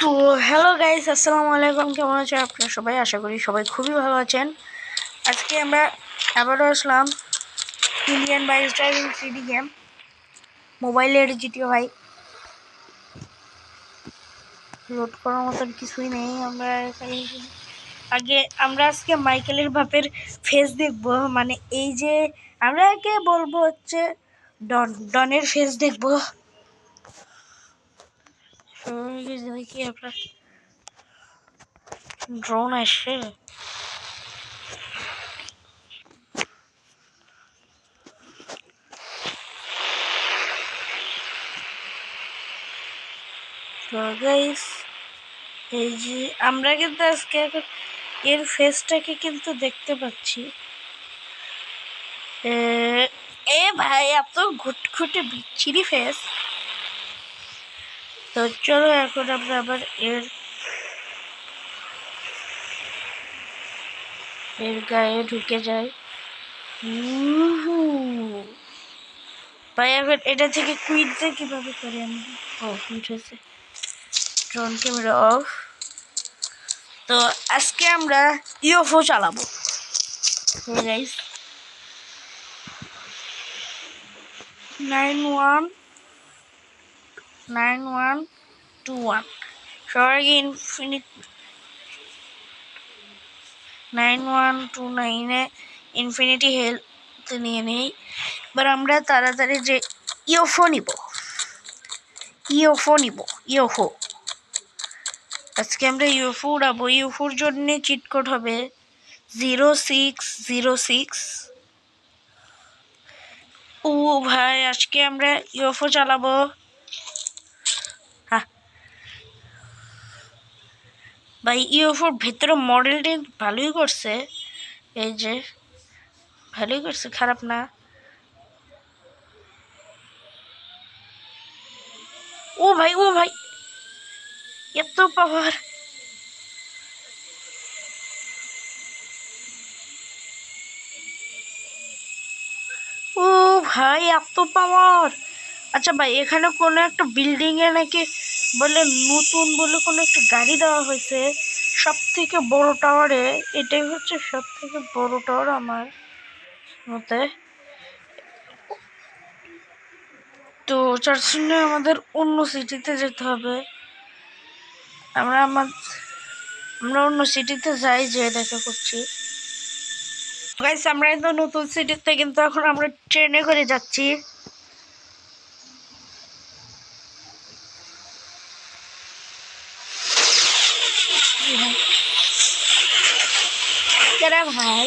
তো hello guys, আসসালামু আলাইকুম। কেমন আছেন আপনারা সবাই? আশা করি সবাই খুবই ভালো আছেন। আজকে আমরা আবারও আসলাম Indian bike driving 3D game মোবাইলের জিটিও ভাই। লোড করার মতন কিছুই নেই। আমরা আজকে মাইকেলের বাপের ফেস দেখব, মানে এই যে আমরা একে বলবো হচ্ছে ডনের ফেস দেখব। দেখি আপনার ড্রোন আসছে। তো গাইস, এই যে আমরা কিন্তু আজকে এর ফেসটাকে কিন্তু দেখতে পাচ্ছি। এ ভাই, এত ঘুটঘুটে বিচ্ছিরি ফেস। তো চলো এখন আমরা আবার এর গায়ে ঢুকে যাই। ভাই এখন এটা থেকে কুইটটা কিভাবে করি আমি? কুইট হয়েছে। Drone camera off. তো আজকে আমরা ইউএফও চালাবো। গাইস 9121 সবার আগে ইনফিনিটি হেলথ নিয়ে নেই। এবার আমরা তাড়াতাড়ি যে ইউএফও নিব। আজকে আমরা ইউএফও উড়াবো। ইউএফওর জন্য চিট কোড হবে 0606। ও ভাই, আজকে আমরা ইউএফও চালাবো। ভাই ইউএফওর ভেতরে মডেলটি ভালোই করছে। এই যে ভালোই করছে, খারাপ না। ও ভাই এত পাওয়ার! ও ভাই এত পাওয়ার! আচ্ছা ভাই, এখানে কোনো একটা বিল্ডিংয়ে নাকি বলে নতুন বলে কোনো একটা গাড়ি দেওয়া হয়েছে সব থেকে বড় টাওয়ারে। এটাই হচ্ছে সব থেকে বড় টাওয়ার আমার মতে। তো যার জন্য আমাদের অন্য সিটিতে যেতে হবে। আমরা অন্য সিটিতে যাই, যে দেখা করছি। গাইস, আমরা কিন্তু নতুন সিটিতে কিন্তু এখন আমরা ট্রেনে করে যাচ্ছি। ভাই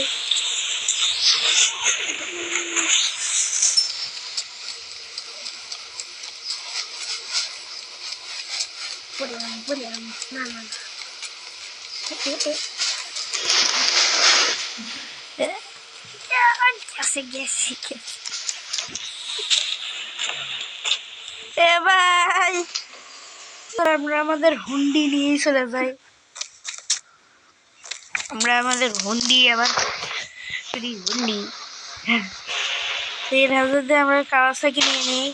ভাই, আমরা আমাদের হুন্ডি নিয়েই চলে যাই। আমরা আমাদের হুন্ডি আবার হুন্ডি 3000 আমরা কাওয়াসাকি নিয়ে নিই।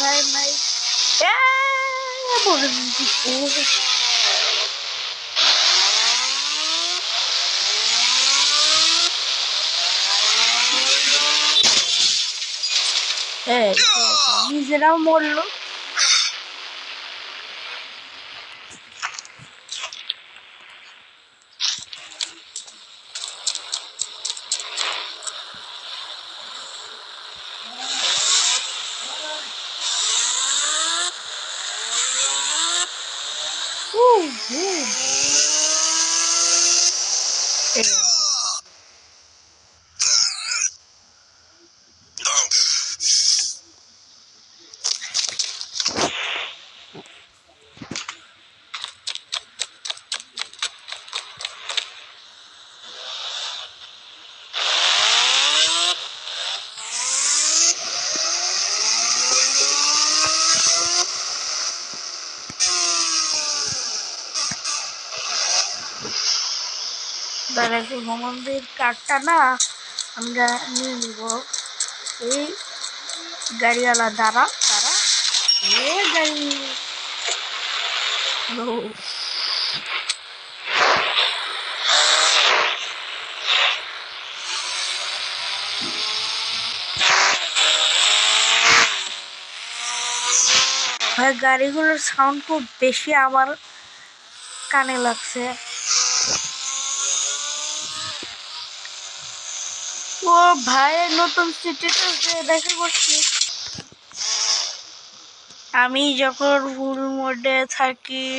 ভাই নিজেরাও মরলো। দাঁড়াতে মন্দির কার্ডটা না আমরা নিয়ে নিব। এই গাড়িওয়ালা দাঁড়া দাঁড়া, এ গাড়ি ভাই, গাড়িগুলোর সাউন্ড খুব বেশি আমার কানে লাগছে। ও ভাই, নতুন সিটিতে যে দেখা করছি আমি যখন ফুল মোডে থাকি।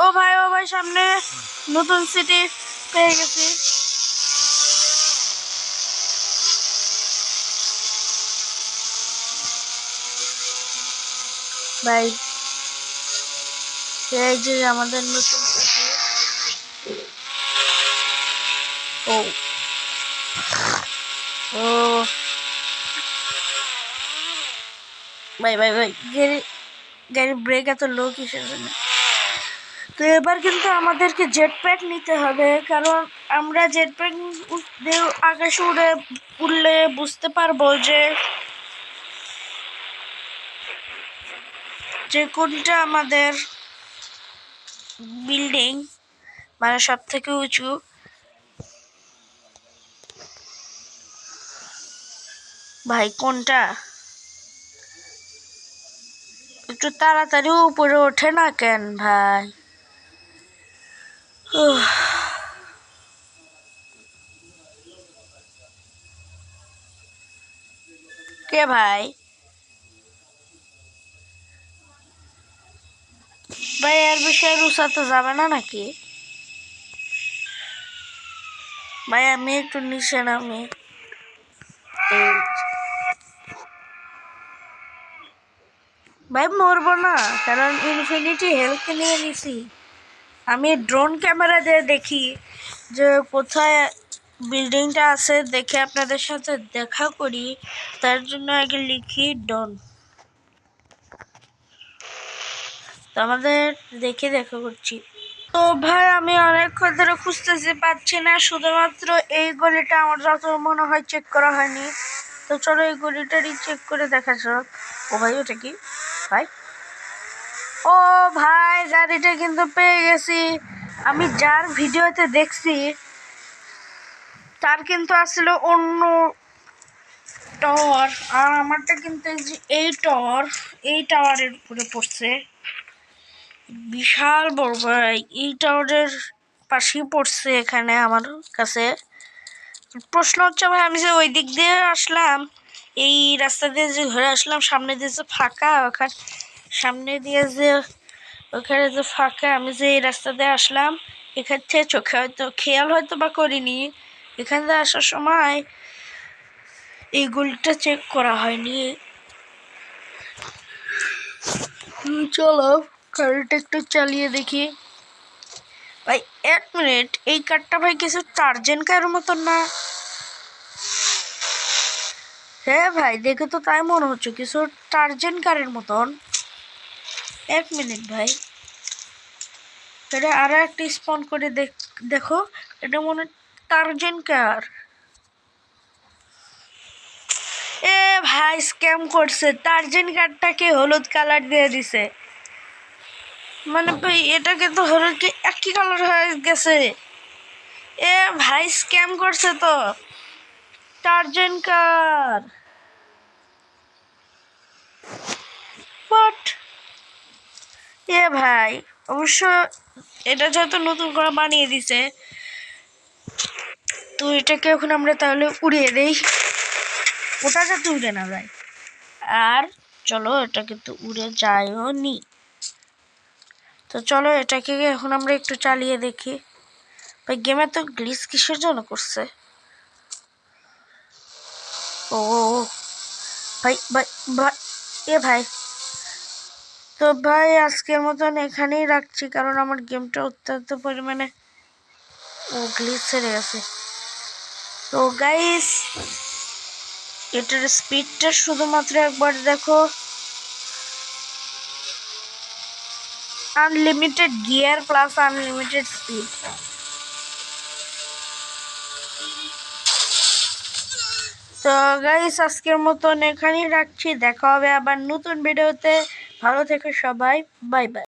ও ভাই, ও ভাই, সামনে নতুন সিটি পেয়ে গেছি। ভাই, এই যে আমাদের নতুন সিটি। ও ও ভাই ভাই ভাই, গাড়ির ব্রেক এত লো কিসের জন্য? তো এবার কিন্তু আমাদেরকে জেট প্যাক নিতে হবে, কারণ আমরা জেট প্যাক আকাশে উড়লে বুঝতে পারবো যে কোনটা আমাদের বিল্ডিং, মানে সব থেকে উঁচু। ভাই কোনটা? একটু তাড়াতাড়ি উপরে ওঠে না কেন ভাই? কে ভাই? ভাই এর বিষয়ে রুসাতে যাবে না নাকি? ভাই আমি একটু নিচে নামি। ভাই মরবো না, কারণ ইনফিনিটি হেলথ নিয়ে নিছি। আমি ড্রোন ক্যামেরা দিয়ে দেখি যে কোথায় বিল্ডিংটা আছে, দেখে আপনাদের সাথে দেখা করি। তার জন্য আগে লিখি ডন। তো আমাদের দেখে দেখা করছি। তো ভাই আমি অনেকক্ষণ ধরে খুঁজতেছি, পাচ্ছি না। শুধুমাত্র এই গলিটা আমার যত মনে হয় চেক করা হয়নি। তো চলো এই গলিটারই চেক করে দেখা যাক। ও ভাই, ওটা কি ভাই? ও ভাই, গাড়িটা কিন্তু পেয়ে গেছি। আমি যার ভিডিওতে দেখছি তার কিন্তু আসলে অন্য টাওয়ার, আর আমারটা কিন্তু এই টাওয়ারের উপরে পড়ছে। বিশাল বড় ভাই, এই টাওয়ারের পাশেই পড়ছে এখানে আমার কাছে। প্রশ্ন হচ্ছে ভাই, আমি যে ওই দিক দিয়ে আসলাম, এই রাস্তা দিয়ে যে ঘুরে আসলাম, সামনে দিয়ে যে ফাঁকা, ওখানে সামনে দিয়ে যে ওখানে যে ফাঁকা, আমি যে এই রাস্তা দিয়ে আসলাম, এখান থেকে চোখে হয়তো খেয়াল হয়তো বা করিনি, এখান থেকে আসার সময় এই গলিটা চেক করা হয়নি। চলো গাড়িটা একটু চালিয়ে দেখি। ভাই এক মিনিট, এই কারটা ভাই কিছু টার্জেন কারের মতন না? হ্যাঁ ভাই, দেখে তো তাই মনে হচ্ছে, কিছু টার্জেন কারের মতন। এক মিনিট ভাই, এটা আরো একটা স্পন করে দেখো। এটা মনে টার্জেন কার। এ ভাই, স্ক্যাম করছে। টার্জেন কারটাকে হলুদ কালার দিয়ে দিছে, মানে ভাই এটাকে তো হলুদ একই কালার হয়ে গেছে। এ ভাই, স্ক্যাম করছে তো। টার্জেন কার হোয়াট? এ ভাই, অবশ্য এটা যেহেতু নতুন করে বানিয়ে দিছে, তো এটাকে এখন আমরা তাহলে উড়িয়ে দেই। ওটা যাতে উড়ে না যায়। আর চলো, এটা কিন্তু উড়ে যায়ও নি। তো চলো এটাকে এখন আমরা একটু চালিয়ে দেখি। ভাই গেমে তো গ্লিচ কিসের জন্য করছে? ও ভাই ভাই ভাই, এ ভাই, তো ভাই আজকের মতন এখানেই রাখছি, কারণ আমার গেমটা অত্যন্ত পরিমাণে গ্লিচ ছেড়ে গেছে। তো গাইস, এটার স্পিডটা শুধুমাত্র একবার দেখো। Unlimited gear plus unlimited speed. তো গাইস আজকের মতন এখানেই রাখছি, দেখা হবে আবার নতুন ভিডিওতে। ভালো থেকো সবাই, বাই বাই।